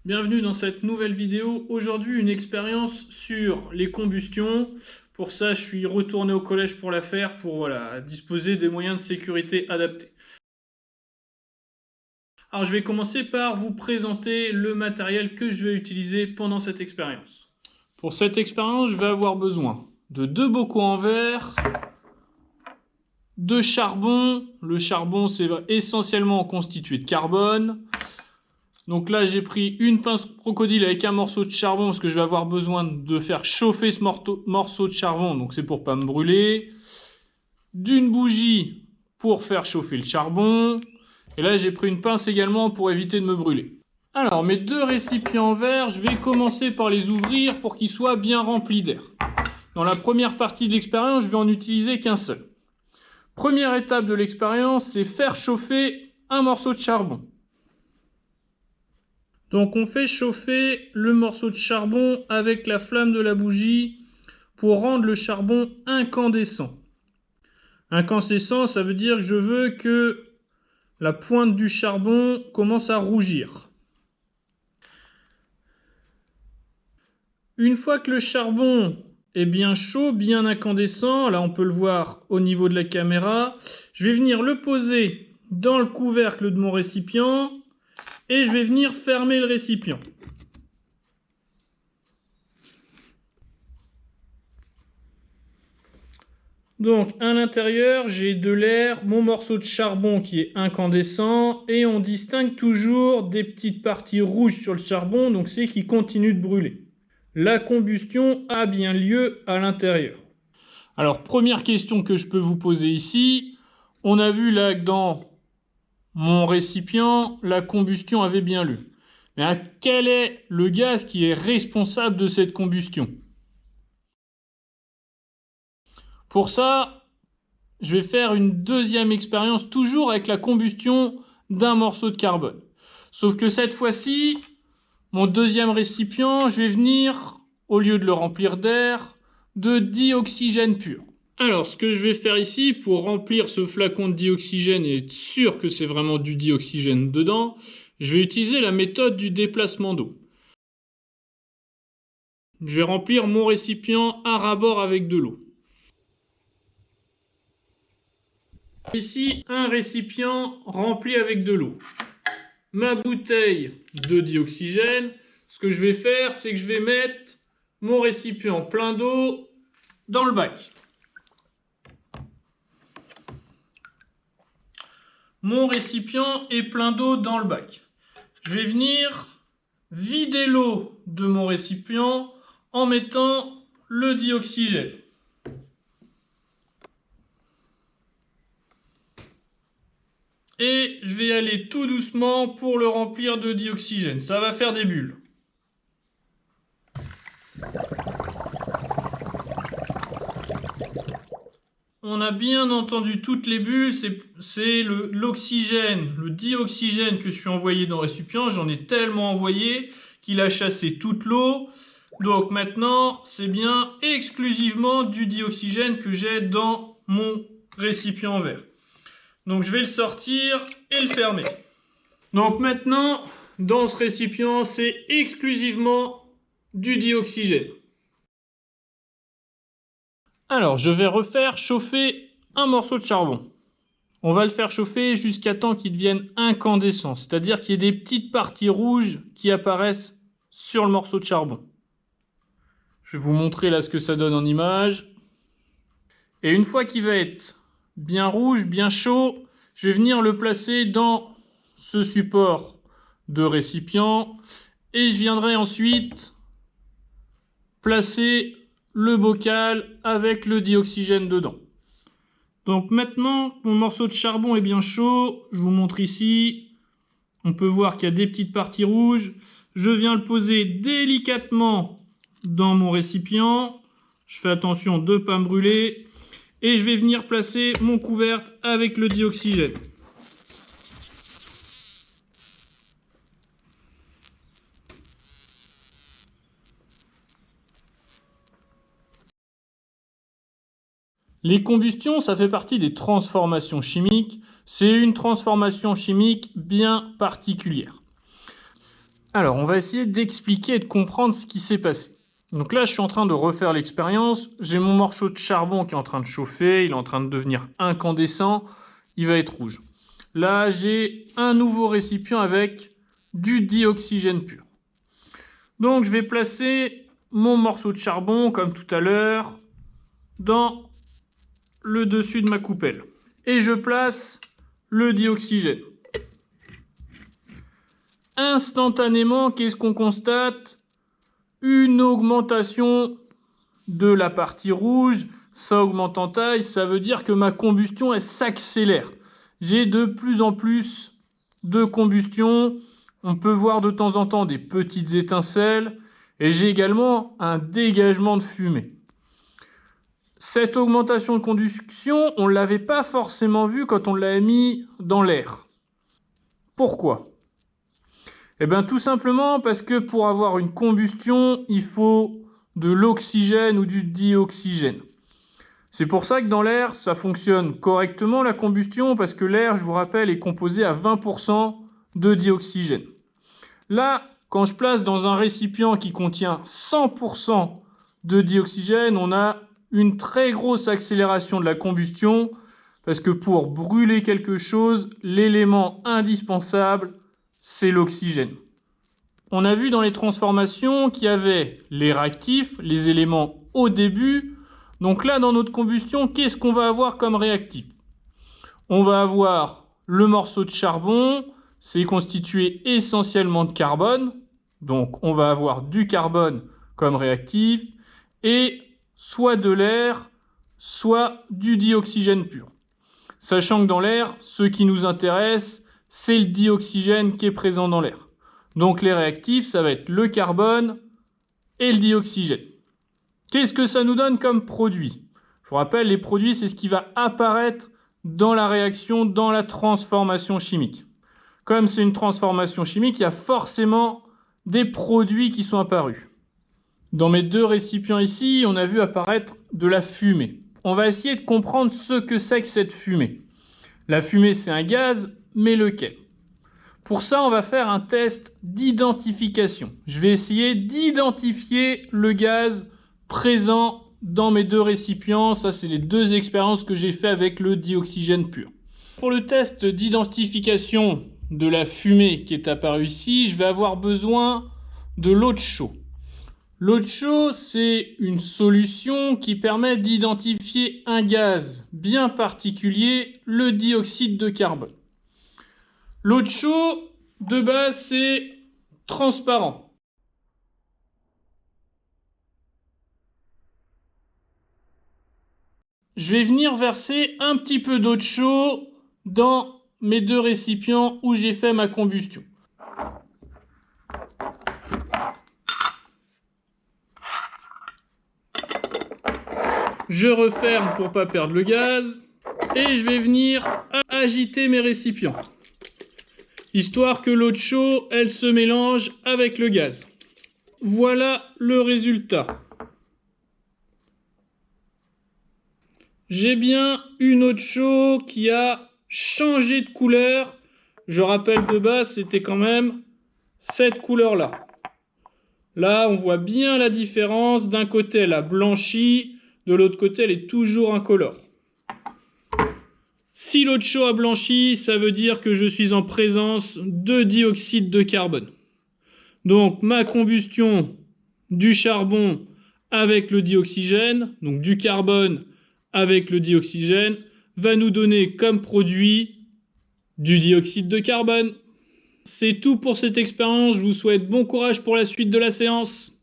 Bienvenue dans cette nouvelle vidéo. Aujourd'hui, une expérience sur les combustions. Pour ça, je suis retourné au collège pour la faire, pour disposer des moyens de sécurité adaptés. Alors, je vais commencer par vous présenter le matériel que je vais utiliser pendant cette expérience. Pour cette expérience, je vais avoir besoin de 2 bocaux en verre, de charbon. Le charbon, c'est essentiellement constitué de carbone. Donc là, j'ai pris une pince crocodile avec un morceau de charbon parce que je vais avoir besoin de faire chauffer ce morceau de charbon. Donc c'est pour pas me brûler. D'une bougie pour faire chauffer le charbon. Et là, j'ai pris une pince également pour éviter de me brûler. Alors, mes 2 récipients en verre, je vais commencer par les ouvrir pour qu'ils soient bien remplis d'air. Dans la première partie de l'expérience, je vais en utiliser qu'un seul. Première étape de l'expérience, c'est faire chauffer un morceau de charbon. Donc on fait chauffer le morceau de charbon avec la flamme de la bougie pour rendre le charbon incandescent. Incandescent, ça veut dire que je veux que la pointe du charbon commence à rougir. Une fois que le charbon est bien chaud, bien incandescent, là on peut le voir au niveau de la caméra, je vais venir le poser dans le couvercle de mon récipient et je vais venir fermer le récipient. Donc à l'intérieur, j'ai de l'air, mon morceau de charbon qui est incandescent et on distingue toujours des petites parties rouges sur le charbon, donc c'est qu'il continue de brûler. La combustion a bien lieu à l'intérieur. Alors première question que je peux vous poser ici, on a vu là que dans mon récipient, la combustion avait bien lieu. Mais quel est le gaz qui est responsable de cette combustion ? Pour ça, je vais faire une deuxième expérience, toujours avec la combustion d'un morceau de carbone. Sauf que cette fois-ci, mon deuxième récipient, je vais venir, au lieu de le remplir d'air, de dioxygène pur. Alors, ce que je vais faire ici, pour remplir ce flacon de dioxygène et être sûr que c'est vraiment du dioxygène dedans, je vais utiliser la méthode du déplacement d'eau. Je vais remplir mon récipient à ras-bord avec de l'eau. Ici, un récipient rempli avec de l'eau. Ma bouteille de dioxygène, ce que je vais faire, c'est que je vais mettre mon récipient plein d'eau dans le bac. Mon récipient est plein d'eau dans le bac. Je vais venir vider l'eau de mon récipient en mettant le dioxygène. Et je vais aller tout doucement pour le remplir de dioxygène. Ça va faire des bulles. On a bien entendu toutes les bulles, c'est l'oxygène, le dioxygène que je suis envoyé dans le récipient. J'en ai tellement envoyé qu'il a chassé toute l'eau. Donc maintenant, c'est bien exclusivement du dioxygène que j'ai dans mon récipient en verre. Donc je vais le sortir et le fermer. Donc maintenant, dans ce récipient, c'est exclusivement du dioxygène. Alors, je vais refaire chauffer un morceau de charbon. On va le faire chauffer jusqu'à temps qu'il devienne incandescent, c'est-à-dire qu'il y ait des petites parties rouges qui apparaissent sur le morceau de charbon. Je vais vous montrer là ce que ça donne en image. Et une fois qu'il va être bien rouge, bien chaud, je vais venir le placer dans ce support de récipient et je viendrai ensuite placer le bocal avec le dioxygène dedans. Donc maintenant, mon morceau de charbon est bien chaud. Je vous montre ici. On peut voir qu'il y a des petites parties rouges. Je viens le poser délicatement dans mon récipient. Je fais attention de ne pas me brûler. Et je vais venir placer mon couvercle avec le dioxygène. Les combustions, ça fait partie des transformations chimiques. C'est une transformation chimique bien particulière. Alors, on va essayer d'expliquer et de comprendre ce qui s'est passé. Donc là, je suis en train de refaire l'expérience. J'ai mon morceau de charbon qui est en train de chauffer. Il est en train de devenir incandescent. Il va être rouge. Là, j'ai un nouveau récipient avec du dioxygène pur. Donc, je vais placer mon morceau de charbon, comme tout à l'heure, dans le dessus de ma coupelle. Et je place le dioxygène. Instantanément, qu'est-ce qu'on constate? Une augmentation de la partie rouge. Ça augmente en taille, ça veut dire que ma combustion, elle s'accélère. J'ai de plus en plus de combustion. On peut voir de temps en temps des petites étincelles. Et j'ai également un dégagement de fumée. Cette augmentation de conduction, on ne l'avait pas forcément vue quand on l'avait mis dans l'air. Pourquoi? Eh bien, tout simplement parce que pour avoir une combustion, il faut de l'oxygène ou du dioxygène. C'est pour ça que dans l'air, ça fonctionne correctement la combustion, parce que l'air, je vous rappelle, est composé à 20% de dioxygène. Là, quand je place dans un récipient qui contient 100% de dioxygène, on a une très grosse accélération de la combustion, parce que pour brûler quelque chose, l'élément indispensable, c'est l'oxygène. On a vu dans les transformations qu'il y avait les réactifs, les éléments au début. Donc là, dans notre combustion, qu'est-ce qu'on va avoir comme réactif? On va avoir le morceau de charbon, c'est constitué essentiellement de carbone. Donc on va avoir du carbone comme réactif, et soit de l'air, soit du dioxygène pur. Sachant que dans l'air, ce qui nous intéresse, c'est le dioxygène qui est présent dans l'air. Donc les réactifs, ça va être le carbone et le dioxygène. Qu'est-ce que ça nous donne comme produit? Je vous rappelle, les produits, c'est ce qui va apparaître dans la réaction, dans la transformation chimique. Comme c'est une transformation chimique, il y a forcément des produits qui sont apparus. Dans mes deux récipients ici, on a vu apparaître de la fumée. On va essayer de comprendre ce que c'est que cette fumée. La fumée, c'est un gaz, mais lequel? Pour ça, on va faire un test d'identification. Je vais essayer d'identifier le gaz présent dans mes deux récipients. Ça, c'est les deux expériences que j'ai fait avec le dioxygène pur. Pour le test d'identification de la fumée qui est apparue ici, je vais avoir besoin de l'eau de chaux. L'eau de chaux, c'est une solution qui permet d'identifier un gaz bien particulier, le dioxyde de carbone. L'eau de chaux, de base, c'est transparent. Je vais venir verser un petit peu d'eau de chaux dans mes deux récipients où j'ai fait ma combustion. Je referme pour ne pas perdre le gaz et je vais venir agiter mes récipients, histoire que l'eau de chaux, elle se mélange avec le gaz. Voilà le résultat. J'ai bien une eau de chaux qui a changé de couleur. Je rappelle, de base, c'était quand même cette couleur-là. Là, on voit bien la différence. D'un côté, elle a blanchi, de l'autre côté, elle est toujours incolore. Si l'eau de chaux a blanchi, ça veut dire que je suis en présence de dioxyde de carbone. Donc, ma combustion du charbon avec le dioxygène, donc du carbone avec le dioxygène, va nous donner comme produit du dioxyde de carbone. C'est tout pour cette expérience. Je vous souhaite bon courage pour la suite de la séance.